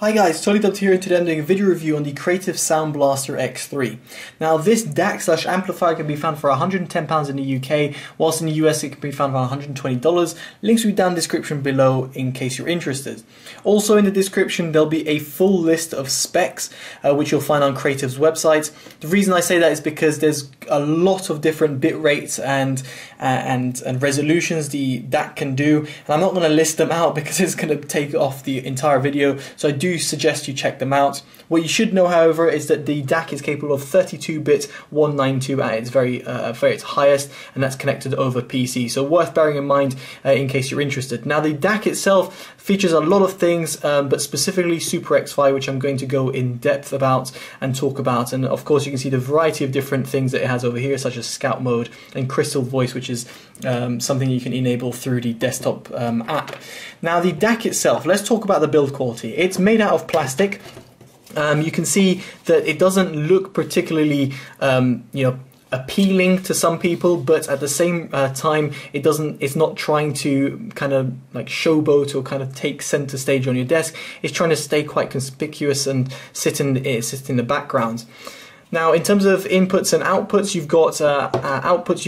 Hi guys, Totallydubbed here, and today I'm doing a video review on the Creative Sound Blaster X3. Now this DAC / amplifier can be found for £110 in the UK, whilst in the US it can be found for $120. Links will be down in the description below in case you're interested. Also in the description there'll be a full list of specs which you'll find on Creative's website. The reason I say that is because there's a lot of different bit rates and resolutions the DAC can do, and I'm not going to list them out because it's going to take off the entire video, so I do suggest you check them out. What you should know, however, is that the DAC is capable of 32-bit 192 at its its highest, and that's connected over PC, so worth bearing in mind in case you're interested. Now the DAC itself features a lot of things, but specifically Super X-Fi, which I'm going to go in depth about and talk about, and of course you can see the variety of different things that it has over here, such as Scout Mode and Crystal Voice, which is something you can enable through the desktop app. Now the DAC itself, let's talk about the build quality. It's made out of plastic. You can see that it doesn't look particularly appealing to some people, but at the same time it's not trying to kind of like showboat or kind of take center stage on your desk. It's trying to stay quite conspicuous and sit in the background. Now, in terms of inputs and outputs, you've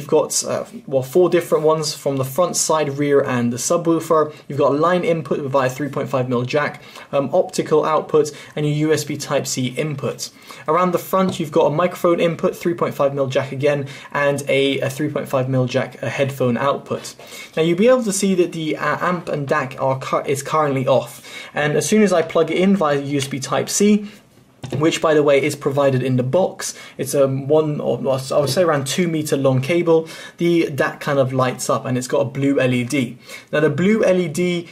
got four different ones from the front, side, rear, and the subwoofer. You've got line input via 3.5mm jack, optical output, and your USB Type-C input. Around the front, you've got a microphone input, 3.5mm jack again, and a 3.5mm jack headphone output. Now, you'll be able to see that the amp and DAC is currently off, and as soon as I plug it in via USB Type-C, which by the way is provided in the box, it's a I would say around 2 meter long cable, the DAC kind of lights up and it's got a blue LED. Now the blue LED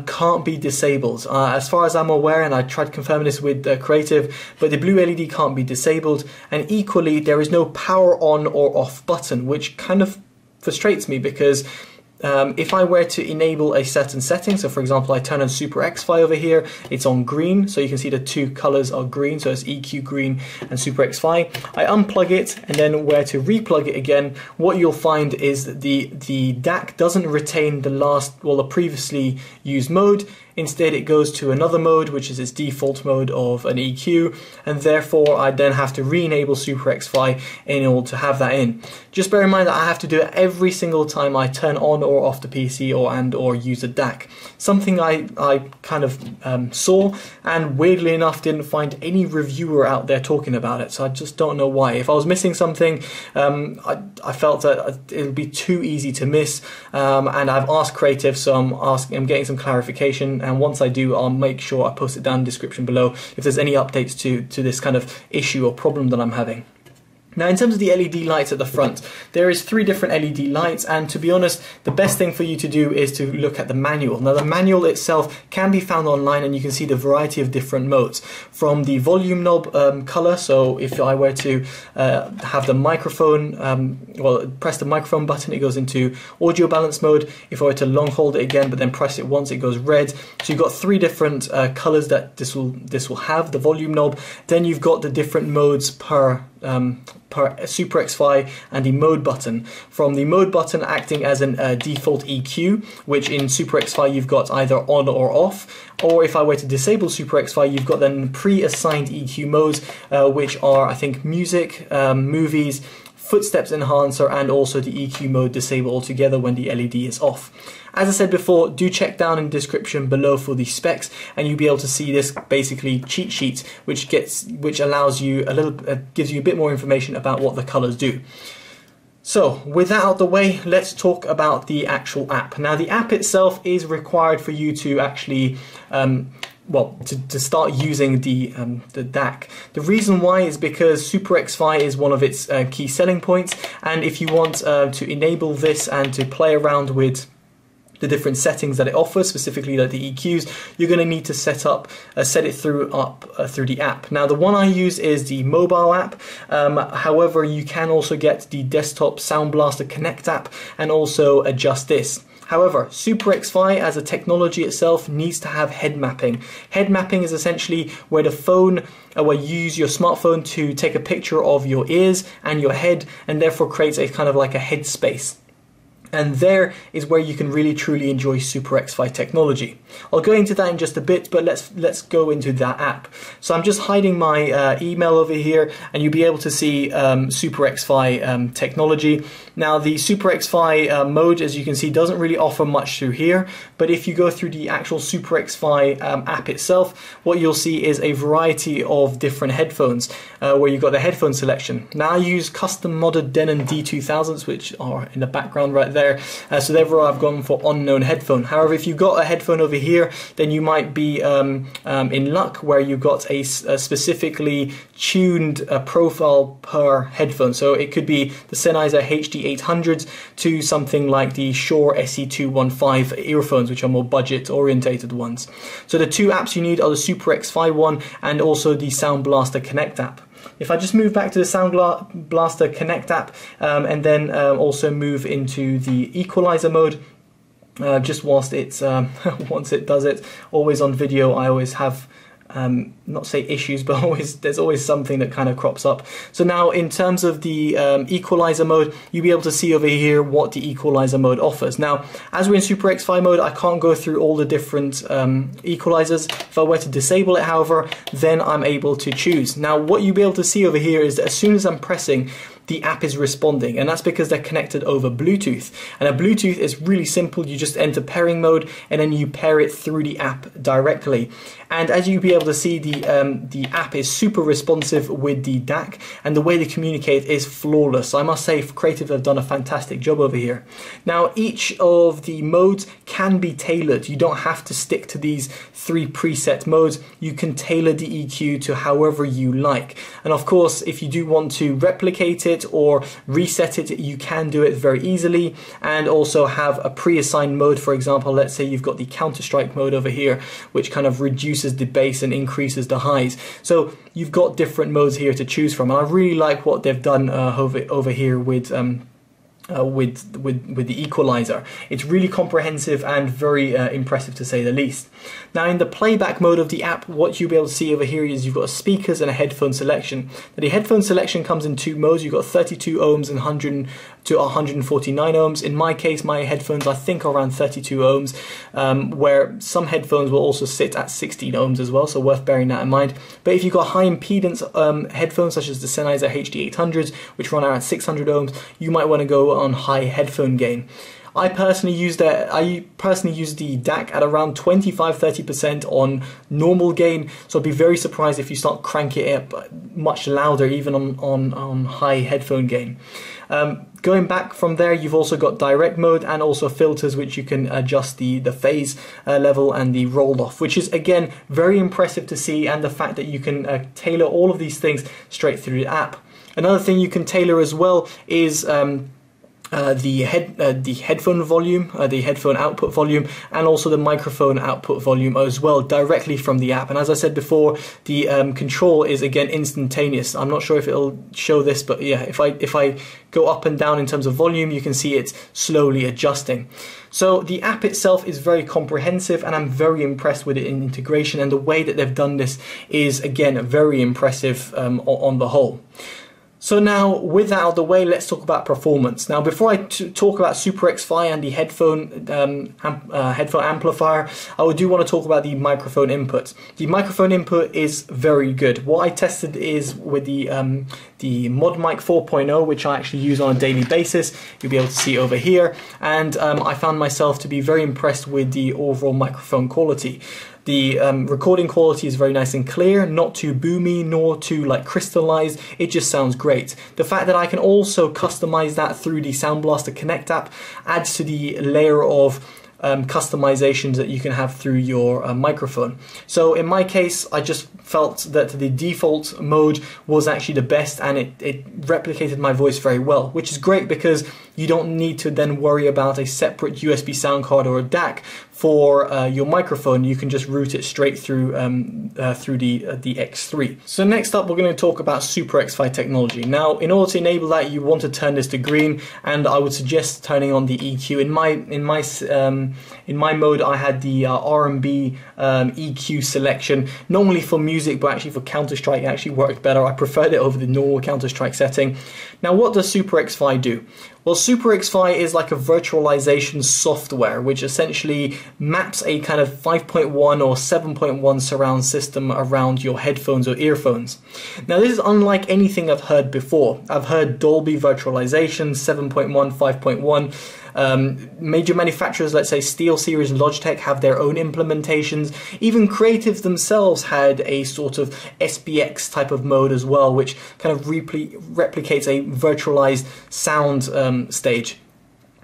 can't be disabled. As far as I'm aware, and I tried confirming this with Creative, but the blue LED can't be disabled, and equally there is no power on or off button, which kind of frustrates me because if I were to enable a certain setting, so for example I turn on Super X-Fi over here, it's on green, so you can see the two colors are green, so it's EQ green and Super X-Fi. I unplug it and then where to replug it again, what you'll find is that the DAC doesn't retain the previously used mode. Instead it goes to another mode, which is its default mode of an EQ, and therefore I then have to re-enable Super X-Fi in order to have that in. Just bear in mind that I have to do it every single time I turn on or off the PC or use a DAC. Something I kind of saw, and weirdly enough didn't find any reviewer out there talking about it, so I just don't know why. If I was missing something, I felt that it would be too easy to miss, and I've asked Creative, so I'm getting some clarification. And once I do, I'll make sure I post it down in the description below if there's any updates to this kind of issue or problem that I'm having. Now in terms of the LED lights at the front, there is 3 different LED lights, and to be honest, the best thing for you to do is to look at the manual. Now the manual itself can be found online, and you can see the variety of different modes. From the volume knob color, so if I were to have the microphone, press the microphone button, it goes into audio balance mode. If I were to long hold it again, but then press it once, it goes red. So you've got 3 different colors that this will have, the volume knob. Then you've got the different modes per Super X-Fi and the mode button. From the mode button acting as a default EQ, which in Super X-Fi you've got either on or off, or if I were to disable Super X-Fi, you've got then pre-assigned EQ modes, which are, I think, music, movies, footsteps enhancer, and also the EQ mode disable altogether when the LED is off. As I said before, do check down in the description below for the specs, and you'll be able to see this basically cheat sheet, which allows you gives you a bit more information about what the colors do. So with that out of the way, let's talk about the actual app. Now the app itself is required for you to actually to start using the DAC. The reason why is because Super X-Fi is one of its key selling points, and if you want to enable this and to play around with the different settings that it offers, specifically like the EQs, you're going to need to set it through the app. Now the one I use is the mobile app, however you can also get the desktop Sound Blaster Connect app and also adjust this. However, Super X-Fi as a technology itself needs to have head mapping. Head mapping is essentially where where you use your smartphone to take a picture of your ears and your head, and therefore creates a kind of like a head space. And there is where you can really truly enjoy Super X-Fi technology. I'll go into that in just a bit, but let's go into that app. So I'm just hiding my email over here, and you'll be able to see Super X-Fi technology. Now the Super X-Fi mode, as you can see, doesn't really offer much through here, but if you go through the actual Super X-Fi app itself, what you'll see is a variety of different headphones, where you've got the headphone selection. Now I use custom modded Denon D2000s, which are in the background right there. So therefore I've gone for unknown headphone. However, if you've got a headphone over here, then you might be in luck where you've got a specifically tuned profile per headphone. So it could be the Sennheiser HD 800s to something like the Shure SE215 earphones, which are more budget orientated ones. So the two apps you need are the Super X-Fi one and also the Sound Blaster Connect app. If I just move back to the Sound Blaster Connect app and then also move into the equalizer mode, just whilst it's once it does it, always on video, I always have not say issues, but there's always something that kind of crops up. So now in terms of the equalizer mode, you'll be able to see over here what the equalizer mode offers. Now as we're in Super X-Fi mode, I can't go through all the different equalizers. If I were to disable it, however, then I'm able to choose. Now what you'll be able to see over here is that as soon as I'm pressing, the app is responding, and that's because they're connected over Bluetooth. And a Bluetooth is really simple. You just enter pairing mode and then you pair it through the app directly. And as you'll be able to see, the app is super responsive with the DAC, and the way they communicate is flawless. I must say, Creative have done a fantastic job over here. Now each of the modes can be tailored. You don't have to stick to these 3 preset modes. You can tailor the EQ to however you like. And of course, if you do want to replicate it or reset it, you can do it very easily, and also have a pre-assigned mode. For example, let's say you've got the Counter-Strike mode over here, which kind of reduces the bass and increases the highs. So you've got different modes here to choose from, and I really like what they've done over here with the equalizer. It's really comprehensive and very impressive, to say the least. Now in the playback mode of the app, what you'll be able to see over here is you've got speakers and a headphone selection. Now, the headphone selection comes in 2 modes. You've got 32 ohms and 100 to 149 ohms. In my case, my headphones I think are around 32 ohms, where some headphones will also sit at 16 ohms as well, so worth bearing that in mind. But if you've got high impedance headphones such as the Sennheiser HD 800s, which run around 600 ohms, you might want to go on high headphone gain. I personally use the DAC at around 25-30% on normal gain, so I'd be very surprised if you start cranking it up much louder, even on high headphone gain. Going back from there, you've also got direct mode and also filters, which you can adjust the phase level and the roll off, which is again very impressive to see, and the fact that you can tailor all of these things straight through the app. Another thing you can tailor as well is the headphone volume, the headphone output volume, and also the microphone output volume as well, directly from the app. And as I said before, the control is again instantaneous. I'm not sure if it'll show this, but yeah, if I go up and down in terms of volume, you can see it's slowly adjusting. So the app itself is very comprehensive, and I'm very impressed with it in integration, and the way that they've done this is again very impressive on the whole. So now, with that out of the way, let's talk about performance. Now, before I talk about Super X-Fi and the headphone amplifier, I do want to talk about the microphone input. The microphone input is very good. What I tested is with the ModMic 4.0, which I actually use on a daily basis. You'll be able to see over here, and I found myself to be very impressed with the overall microphone quality. The recording quality is very nice and clear, not too boomy, nor too like crystallized. It just sounds great. The fact that I can also customize that through the Sound Blaster Connect app adds to the layer of customizations that you can have through your microphone. So in my case, I just felt that the default mode was actually the best, and it replicated my voice very well, which is great because you don't need to then worry about a separate USB sound card or a DAC for your microphone. You can just route it straight through the X3. So next up, we're going to talk about Super X-Fi technology. Now, in order to enable that, you want to turn this to green, and I would suggest turning on the EQ. In my mode, I had the R&B EQ selection, normally for music, but actually for Counter-Strike it actually worked better. I preferred it over the normal Counter-Strike setting. Now, what does Super X-Fi do? Well, Super X-Fi is like a virtualization software which essentially maps a kind of 5.1 or 7.1 surround system around your headphones or earphones. Now this is unlike anything I've heard before. I've heard Dolby virtualization, 7.1, 5.1. Major manufacturers, let's say SteelSeries and Logitech, have their own implementations. Even creatives themselves had a sort of SPX type of mode as well, which kind of replicates a virtualized sound stage.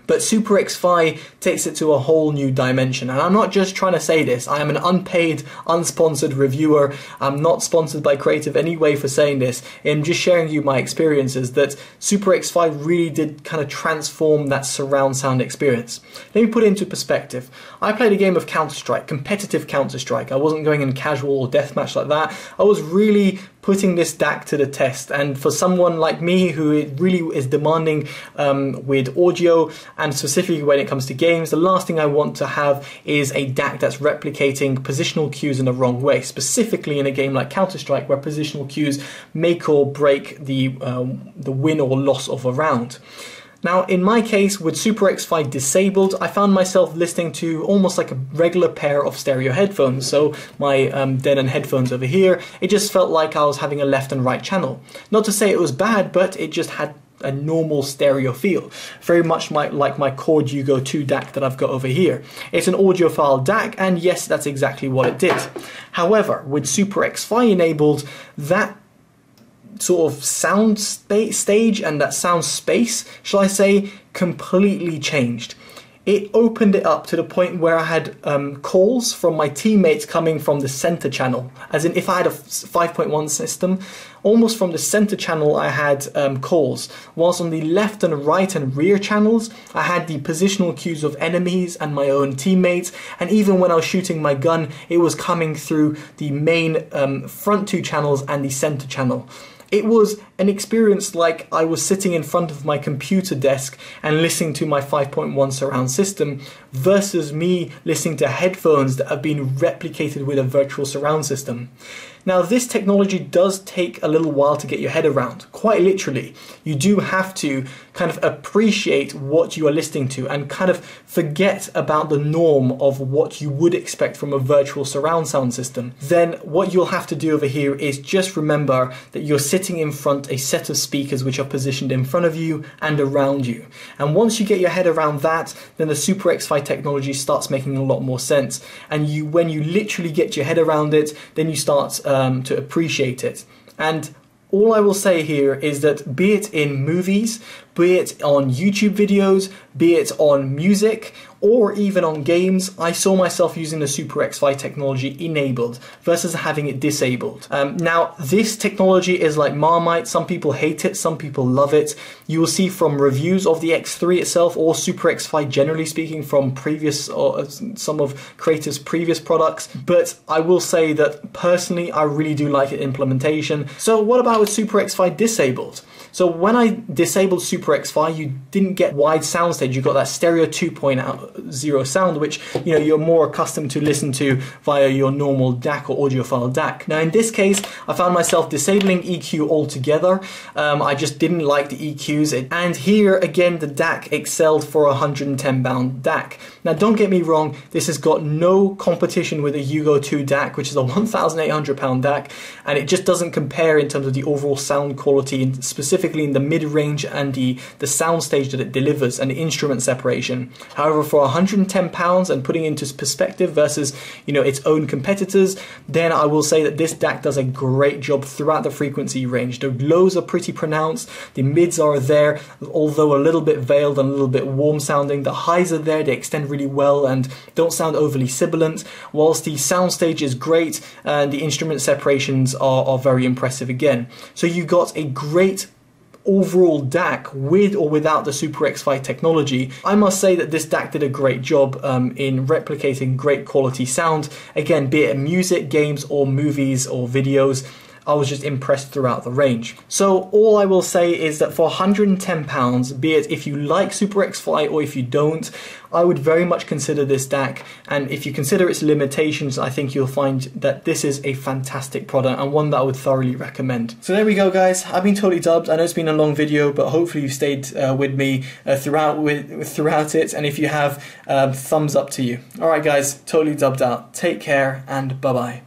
But Super X-Fi takes it to a whole new dimension. And I'm not just trying to say this. I am an unpaid, unsponsored reviewer. I'm not sponsored by Creative anyway for saying this. I'm just sharing you my experiences that Super X-Fi really did kind of transform that surround sound experience. Let me put it into perspective. I played a game of Counter-Strike, competitive Counter-Strike. I wasn't going in casual or deathmatch like that. I was really putting this DAC to the test, and for someone like me who really is demanding with audio, and specifically when it comes to games, the last thing I want to have is a DAC that's replicating positional cues in the wrong way, specifically in a game like Counter-Strike where positional cues make or break the win or loss of a round. Now, in my case, with Super X-Fi disabled, I found myself listening to almost like a regular pair of stereo headphones. So my Denon headphones over here, it just felt like I was having a left and right channel. Not to say it was bad, but it just had a normal stereo feel. Very much like my Chord Hugo 2 DAC that I've got over here. It's an audiophile DAC, and yes, that's exactly what it did. However, with Super X-Fi enabled, that sort of sound stage and that sound space, shall I say, completely changed. It opened it up to the point where I had calls from my teammates coming from the center channel. As in, if I had a 5.1 system, almost from the center channel I had calls. Whilst on the left and right and rear channels, I had the positional cues of enemies and my own teammates. And even when I was shooting my gun, it was coming through the main front two channels and the center channel. It was an experience like I was sitting in front of my computer desk and listening to my 5.1 surround system versus me listening to headphones that have been replicated with a virtual surround system. Now, this technology does take a little while to get your head around. Quite literally, you do have to kind of appreciate what you are listening to and kind of forget about the norm of what you would expect from a virtual surround sound system. Then what you'll have to do over here is just remember that you're sitting in front a set of speakers which are positioned in front of you and around you. And once you get your head around that, then the Super X-Fi technology starts making a lot more sense. And when you literally get your head around it, then you start to appreciate it. And all I will say here is that be it in movies, be it on YouTube videos, be it on music, or even on games, I saw myself using the Super X-Fi technology enabled versus having it disabled. Now, this technology is like Marmite. Some people hate it, some people love it. You will see from reviews of the X3 itself, or Super X-Fi generally speaking, from previous or some of Creative's previous products. But I will say that personally, I really do like its implementation. So what about with Super X-Fi disabled? So when I disabled Super X-Fi, you didn't get wide soundstage. You got that stereo 2.0 sound, which you're more accustomed to listen to via your normal DAC or audiophile DAC. Now in this case, I found myself disabling EQ altogether. I just didn't like the EQs. And here again, the DAC excelled for a 110-pound DAC. Now don't get me wrong, this has got no competition with a Hugo 2 DAC, which is a 1,800-pound DAC, and it just doesn't compare in terms of the overall sound quality, and specifically in the mid-range and the sound stage that it delivers and the instrument separation. However, for 110 pounds and putting into perspective versus its own competitors, then I will say that this DAC does a great job throughout the frequency range. The lows are pretty pronounced, the mids are there, although a little bit veiled and a little bit warm sounding. The highs are there, they extend really well and don't sound overly sibilant, whilst the sound stage is great and the instrument separations are very impressive again. So you got a great overall DAC with or without the Super X-Fi technology. I must say that this DAC did a great job in replicating great quality sound, again, be it music, games or movies or videos. I was just impressed throughout the range. So all I will say is that for £110, be it if you like Super X-Fly or if you don't, I would very much consider this DAC, and if you consider its limitations, I think you'll find that this is a fantastic product and one that I would thoroughly recommend. So there we go, guys. I've been Totally Dubbed. I know it's been a long video, but hopefully you've stayed with me throughout it, and if you have, thumbs up to you. Alright guys, Totally Dubbed out. Take care and bye-bye.